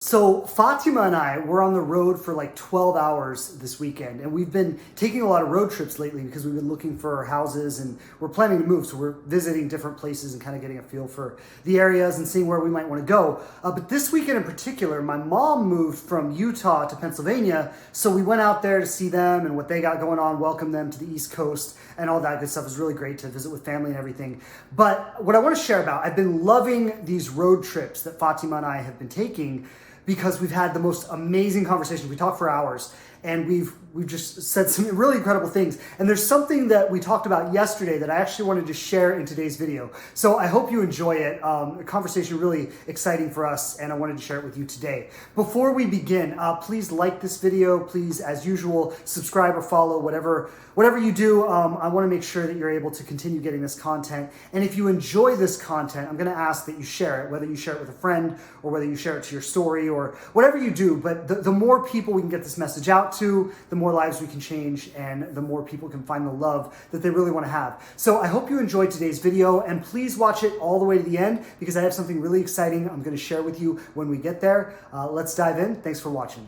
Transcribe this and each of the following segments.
So Fatima and I were on the road for like 12 hours this weekend, and we've been taking a lot of road trips lately because we've been looking for houses and we're planning to move. So we're visiting different places and kind of getting a feel for the areas and seeing where we might want to go. But this weekend in particular, my mom moved from Utah to Pennsylvania. So we went out there to see them and what they got going on, welcome them to the East Coast and all that good stuff. It was really great to visit with family and everything. But what I want to share about, I've been loving these road trips that Fatima and I have been taking because we've had the most amazing conversations. We talked for hours and we've just said some really incredible things. And there's something that we talked about yesterday that I actually wanted to share in today's video. So I hope you enjoy it. A conversation really exciting for us, and I wanted to share it with you today. Before we begin, please like this video. Please, as usual, subscribe or follow, whatever you do. I want to make sure that you're able to continue getting this content. And if you enjoy this content, I'm going to ask that you share it, whether you share it with a friend or whether you share it to your story or whatever you do. But the more people we can get this message out to, the more lives we can change and the more people can find the love that they really want to have. So I hope you enjoyed today's video, and please watch it all the way to the end because I have something really exciting I'm going to share with you when we get there. Let's dive in. Thanks for watching.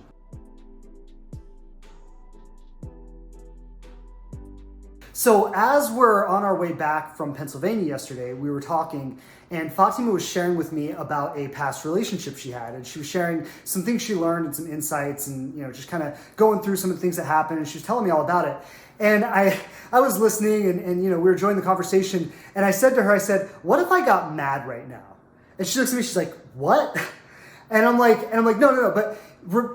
So as we're on our way back from Pennsylvania yesterday, we were talking and Fatima was sharing with me about a past relationship she had. And she was sharing some things she learned and some insights and, just kind of going through some of the things that happened. And she was telling me all about it. And I was listening and we were enjoying the conversation. And I said to her, what if I got mad right now? And she looks at me, she's like, what? And I'm like, no, but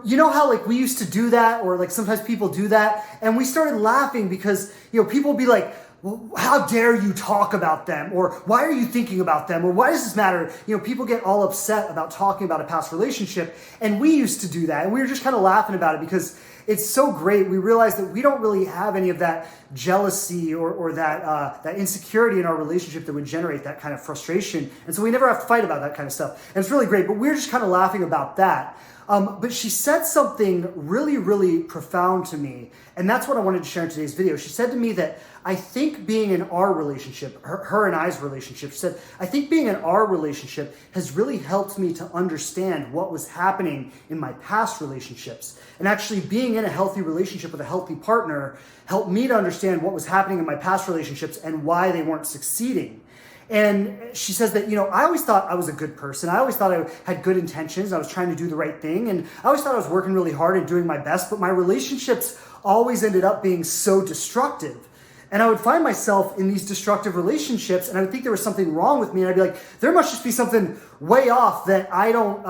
you know how like we used to do that, or like sometimes people do that, and we started laughing because people would be like, well, how dare you talk about them, or why are you thinking about them, or why does this matter? People get all upset about talking about a past relationship, and we used to do that, and we were just kind of laughing about it because it's so great. We realized that we don't really have any of that jealousy or that insecurity in our relationship that would generate that kind of frustration, and so we never have to fight about that kind of stuff, and it's really great. But we're just kind of laughing about that. But she said something really, really profound to me, and that's what I wanted to share in today's video. She said to me that I think being in our relationship, her and I's relationship, she said, I think being in our relationship has really helped me to understand what was happening in my past relationships. And actually being in a healthy relationship with a healthy partner helped me to understand what was happening in my past relationships and why they weren't succeeding. And she says that, I always thought I was a good person. I always thought I had good intentions. I was trying to do the right thing. And I always thought I was working really hard and doing my best. But my relationships always ended up being so destructive. And I would find myself in these destructive relationships, and I would think there was something wrong with me. And I'd be like, there must just be something way off that I don't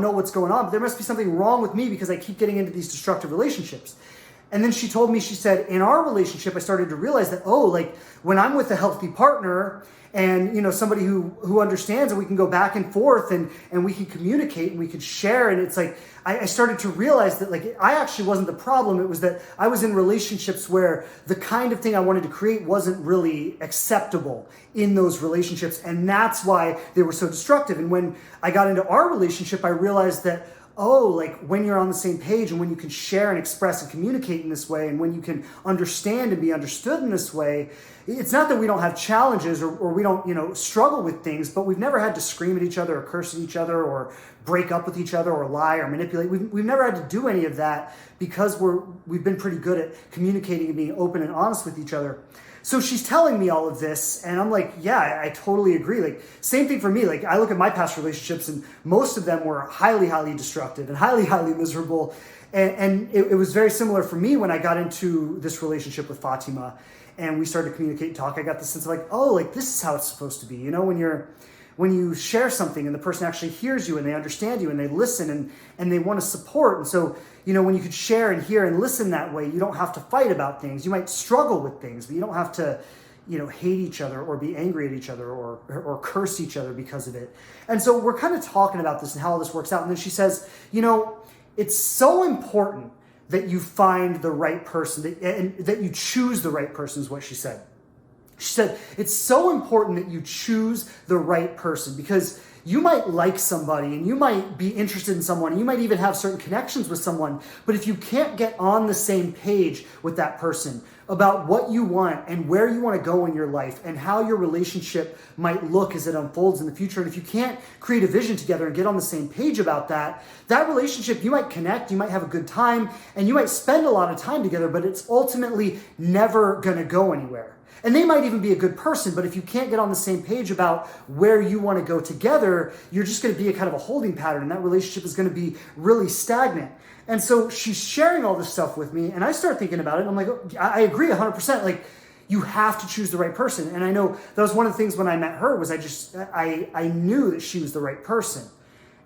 know what's going on. But there must be something wrong with me because I keep getting into these destructive relationships. And then she told me, she said, in our relationship, I started to realize that, like when I'm with a healthy partner and, somebody who understands, and we can go back and forth and we can communicate and we can share. And it's like, I started to realize that like, I actually wasn't the problem. It was that I was in relationships where the kind of thing I wanted to create wasn't really acceptable in those relationships. And that's why they were so destructive. And when I got into our relationship, I realized that, like when you're on the same page and when you can share and express and communicate in this way, and when you can understand and be understood in this way, it's not that we don't have challenges or we don't, struggle with things, but we've never had to scream at each other or curse at each other or break up with each other or lie or manipulate. We've never had to do any of that because we've been pretty good at communicating and being open and honest with each other. So she's telling me all of this, and I'm like, yeah, I totally agree. Like, same thing for me. Like, I look at my past relationships, and most of them were highly, highly destructive and highly, highly miserable. And it was very similar for me when I got into this relationship with Fatima, and we started to communicate and talk. I got the sense of like, this is how it's supposed to be. When you share something and the person actually hears you and they understand you and they listen and they want to support. And so, when you could share and hear and listen that way, you don't have to fight about things. You might struggle with things, but you don't have to, hate each other or be angry at each other or curse each other because of it. And so we're kind of talking about this and how all this works out. And then she says, it's so important that you find the right person and that you choose the right person is what she said. She said, it's so important that you choose the right person because you might like somebody and you might be interested in someone. And you might even have certain connections with someone. But if you can't get on the same page with that person about what you want and where you want to go in your life and how your relationship might look as it unfolds in the future, and if you can't create a vision together and get on the same page about that, that relationship, you might connect, you might have a good time, and you might spend a lot of time together, but it's ultimately never going to go anywhere. And they might even be a good person, but if you can't get on the same page about where you want to go together, you're just going to be a kind of a holding pattern, and that relationship is going to be really stagnant. And so she's sharing all this stuff with me, and I start thinking about it, and I'm like, oh, I agree 100%. Like, you have to choose the right person. And I know that was one of the things when I met her was I knew that she was the right person.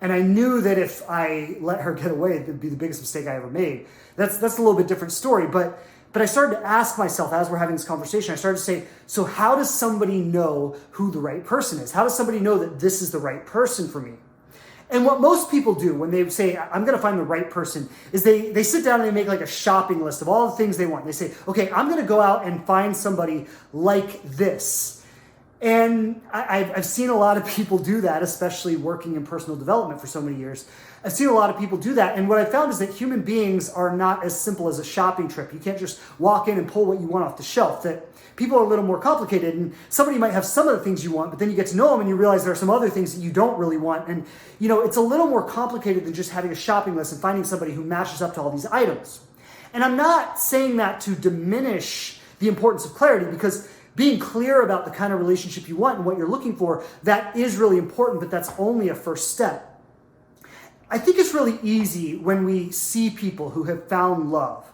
And I knew that if I let her get away, it would be the biggest mistake I ever made. That's a little bit different story, but I started to ask myself as we're having this conversation, I started to say, so how does somebody know who the right person is? How does somebody know that this is the right person for me? And what most people do when they say, I'm going to find the right person, is they sit down and they make like a shopping list of all the things they want. They say, okay, I'm going to go out and find somebody like this. And I've seen a lot of people do that, especially working in personal development for so many years. I've seen a lot of people do that. And what I found is that human beings are not as simple as a shopping trip. You can't just walk in and pull what you want off the shelf. That people are a little more complicated. And somebody might have some of the things you want, but then you get to know them and you realize there are some other things that you don't really want. And, it's a little more complicated than just having a shopping list and finding somebody who matches up to all these items. And I'm not saying that to diminish the importance of clarity, because being clear about the kind of relationship you want and what you're looking for, that is really important, but that's only a first step. I think it's really easy when we see people who have found love.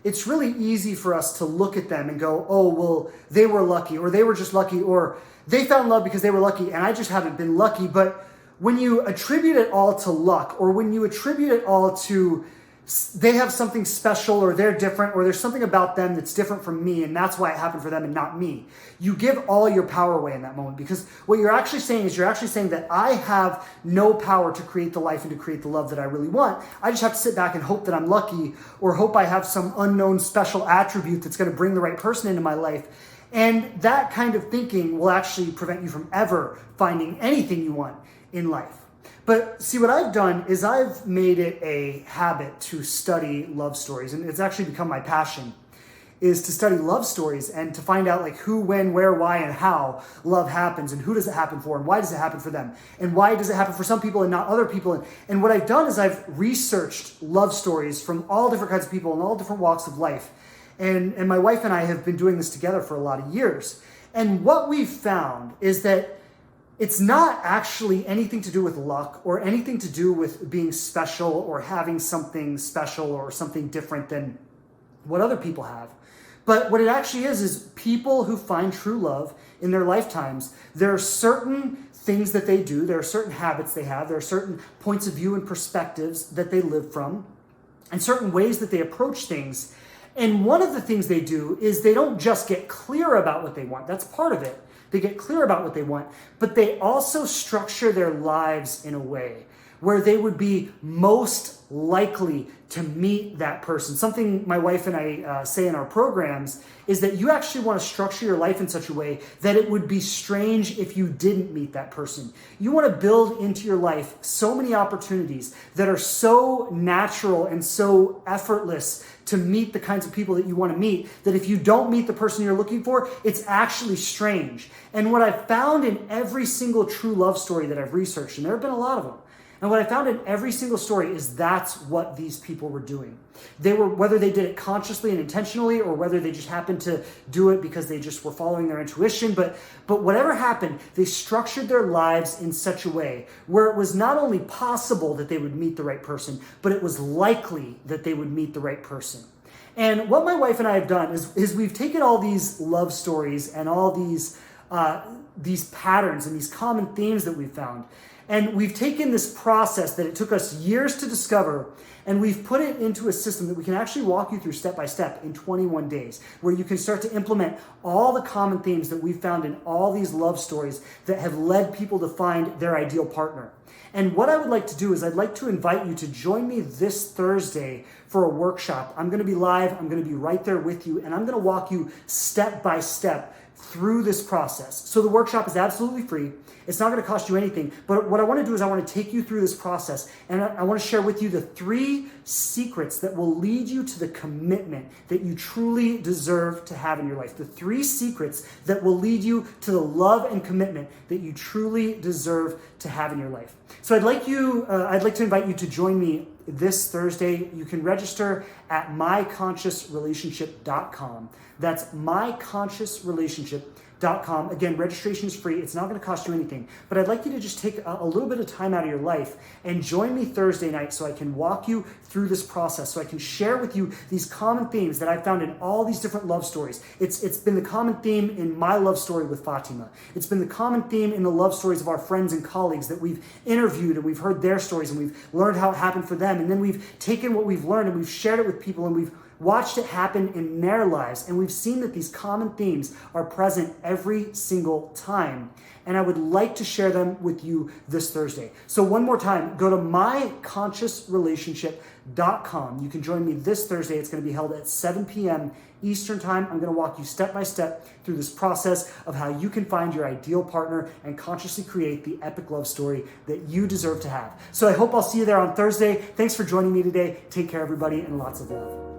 It's really easy for us to look at them and go, oh, well, they were lucky, or they were just lucky, or they found love because they were lucky and I just haven't been lucky. But when you attribute it all to luck, or when you attribute it all to they have something special, or they're different, or there's something about them that's different from me, and that's why it happened for them and not me, you give all your power away in that moment. Because what you're actually saying is that I have no power to create the life and to create the love that I really want. I just have to sit back and hope that I'm lucky, or hope I have some unknown special attribute that's going to bring the right person into my life. And that kind of thinking will actually prevent you from ever finding anything you want in life. But see, what I've done is I've made it a habit to study love stories, and it's actually become my passion, is to study love stories and to find out like who, when, where, why, and how love happens, and who does it happen for, and why does it happen for them, and why does it happen for some people and not other people. And what I've done is I've researched love stories from all different kinds of people in all different walks of life. And my wife and I have been doing this together for a lot of years. And what we've found is that it's not actually anything to do with luck or anything to do with being special or having something special or something different than what other people have. But what it actually is people who find true love in their lifetimes, there are certain things that they do, there are certain habits they have, there are certain points of view and perspectives that they live from, and certain ways that they approach things. And one of the things they do is they don't just get clear about what they want. That's part of it. They get clear about what they want, but they also structure their lives in a way where they would be most likely to meet that person. Something my wife and I say in our programs is that you actually want to structure your life in such a way that it would be strange if you didn't meet that person. You want to build into your life so many opportunities that are so natural and so effortless to meet the kinds of people that you want to meet, that if you don't meet the person you're looking for, it's actually strange. And what I've found in every single true love story that I've researched, and there have been a lot of them, and what I found in every single story is that's what these people were doing. They were, whether they did it consciously and intentionally, or whether they just happened to do it because they just were following their intuition, but whatever happened, they structured their lives in such a way where it was not only possible that they would meet the right person, but it was likely that they would meet the right person. And what my wife and I have done is we've taken all these love stories and all these patterns and these common themes that we've found, and we've taken this process that it took us years to discover, and we've put it into a system that we can actually walk you through step by step in 21 days, where you can start to implement all the common themes that we've found in all these love stories that have led people to find their ideal partner. And what I would like to do is I'd like to invite you to join me this Thursday for a workshop. I'm going to be live. I'm going to be right there with you, and I'm going to walk you step by step through this process. So the workshop is absolutely free. It's not going to cost you anything. But what I want to do is I want to take you through this process, and I want to share with you the 3 secrets that will lead you to the commitment that you truly deserve to have in your life. The 3 secrets that will lead you to the love and commitment that you truly deserve to have in your life. So I'd like to invite you to join me this Thursday. You can register at myconsciousrelationship.com. That's myconsciousrelationship.com. Again, registration is free. It's not going to cost you anything. But I'd like you to just take a little bit of time out of your life and join me Thursday night so I can walk you through this process, so I can share with you these common themes that I've found in all these different love stories. It's been the common theme in my love story with Fatima. It's been the common theme in the love stories of our friends and colleagues that we've interviewed, and we've heard their stories, and we've learned how it happened for them. And then we've taken what we've learned and we've shared it with people, and we've watched it happen in their lives, and we've seen that these common themes are present every single time. And I would like to share them with you this Thursday. So one more time, go to myconsciousrelationship.com. You can join me this Thursday. It's going to be held at 7 p.m. Eastern Time. I'm going to walk you step by step through this process of how you can find your ideal partner and consciously create the epic love story that you deserve to have. So I hope I'll see you there on Thursday. Thanks for joining me today. Take care, everybody, and lots of love.